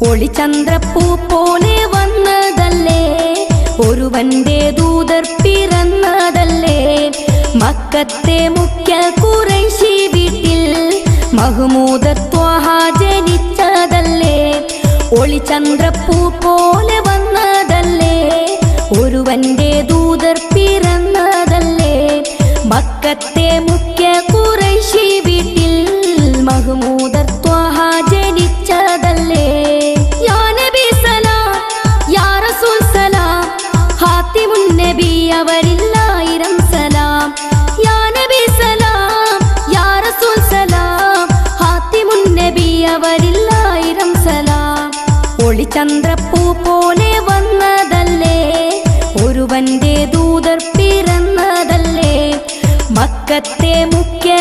ഒളിചന്ദ്രപ്പൂ പോലെ വന്നതല്ലേ, ഒരുവന്റെ ദൂതർ പിറന്നതല്ലേ. മക്കത്തെ മുഖ്യ ഖുറൈശി വീട്ടിൽ മഹ്മൂദ ത്വാഹ ജനിച്ചതല്ലേ. ഒളിചന്ദ്രപ്പൂ പോലെ വന്നതല്ലേ, ഒരുവന്റെ ദൂതർ പിറന്നതല്ലേ. മക്കത്തെ മുഖ്യ ഖുറൈശി വീട്ടിൽ മഹ്മൂദ ത്വാഹ ജനിച്ചതല്ലേ. യാ നബി സലാം, യാ റസൂൽ സലാം, ഹാത്തിമുൻ നബി അവരില്ലായിരം സലാം. യാ നബി സലാം, യാ റസൂൽ സലാം, ഹാത്തിമുൻ നബി അവരില്ലായിരം സലാം. ഒളിചന്ദ്രപ്പൂ പോലെ വന്നതല്ലേ, ഒരുവന്റെ ദൂതർ പിറന്നതല്ലേ. മക്കത്തെ മുഖ്യ